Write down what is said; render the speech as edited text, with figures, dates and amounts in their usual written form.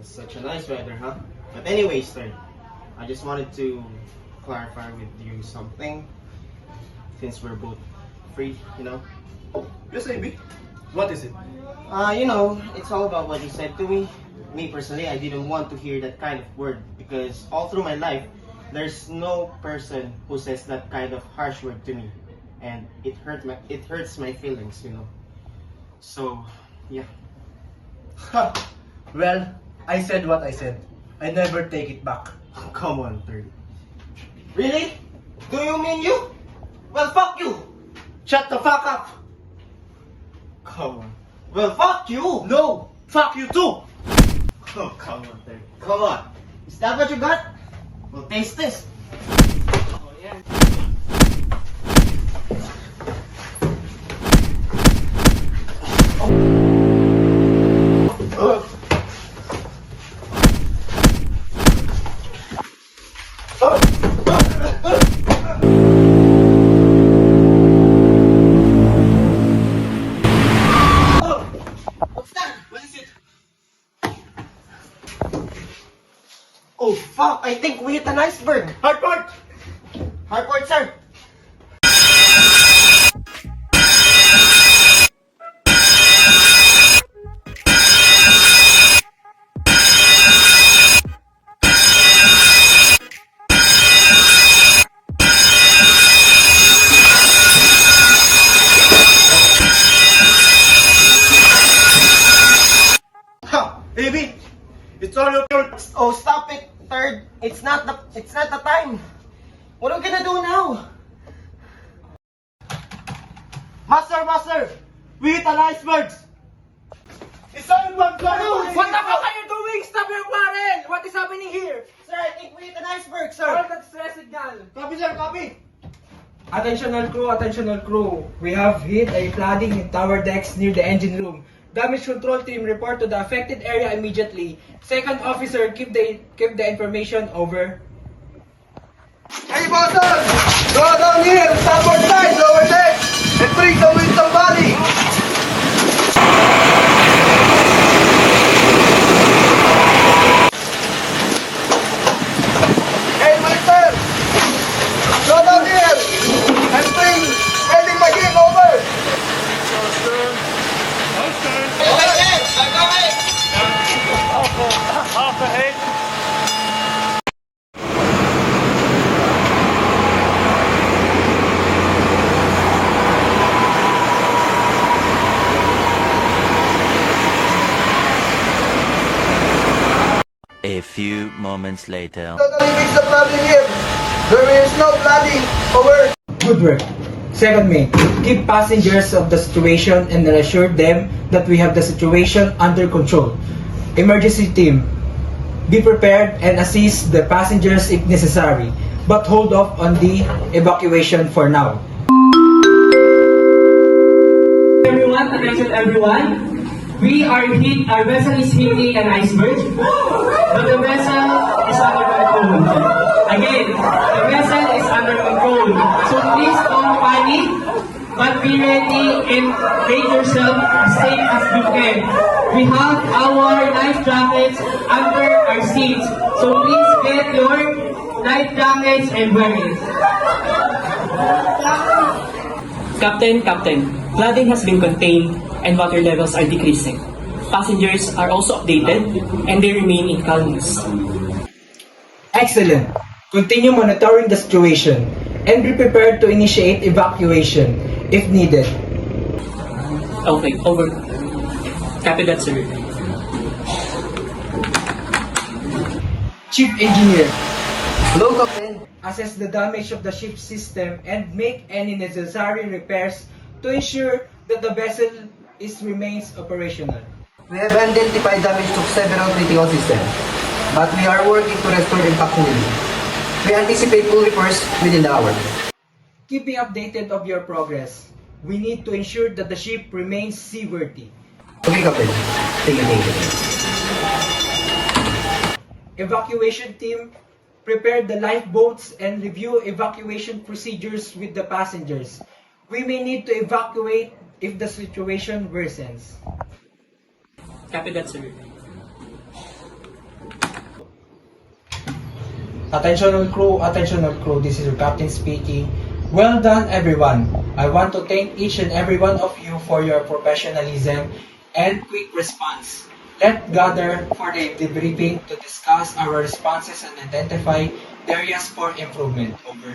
Such a nice weather, huh? But anyways, sir, I just wanted to clarify with you something. Since we're both free, you know. Yes, AB. What is it? It's all about what you said to me. Me personally, I didn't want to hear that kind of word because all through my life, there's no person who says that kind of harsh word to me, and it hurts my feelings, you know. So, yeah. Ha! Well, I said what I said. I never take it back. Come on, third. Really? Do you mean you? Well, fuck you. Shut the fuck up! Come on. Well, fuck you. No! Fuck you too! Oh, come on, third. Come on. Is that what you got? Well, taste this. Oh, yeah. What's that? What is it? Oh, fuck. I think we hit an iceberg. Harport! Harcourt, sir. Ha! AB! It's all your fault! Oh, stop it, third. It's not the time. What are we gonna do now? Master! We hit an iceberg! It's all one What What the fuck are you doing? Stop your quarrel! What is happening here? Sir, I think we hit an iceberg, All sir. that stressed gal. Copy, sir, copy! Attention all crew. We have hit a flooding in tower decks near the engine room. Damage control team report to the affected area immediately. Second officer, keep the information over. Hey, bosses! Go down here! Starboard side, lower deck! And bring the Winston Valley! Hey, Master! Go down here! And bring Eddie McGee over! A few moments later. Totally fix the problem here! There is no flooding! Over! Good work. Second mate, keep passengers of the situation and assure them that we have the situation under control. Emergency team, be prepared and assist the passengers if necessary, but hold off on the evacuation for now. Attention everyone. Our vessel is hitting an iceberg, but the vessel is under control. Again, the vessel is under control. So please don't panic, but be ready and make yourself as safe as you can. We have our life jackets under our seats. So please get your life jackets and wear it. Captain, flooding has been contained and water levels are decreasing. Passengers are also updated and they remain in calmness. Excellent. Continue monitoring the situation and be prepared to initiate evacuation if needed. Okay, over. Copy that, sir. Chief Engineer, Hello, Captain! assess the damage of the ship system and make any necessary repairs to ensure that the vessel remains operational. We have identified damage to several critical systems, but we are working to restore them fully. We anticipate full repairs within the hour. Keep me updated of your progress. We need to ensure that the ship remains seaworthy. Okay, Captain. Thank you. Evacuation team, prepare the lifeboats and review evacuation procedures with the passengers. We may need to evacuate if the situation worsens. Copy that, sir. Attention all crew, this is your captain speaking. Well done everyone. I want to thank each and every one of you for your professionalism and quick response. Let's gather for the debriefing to discuss our responses and identify areas for improvement. Over.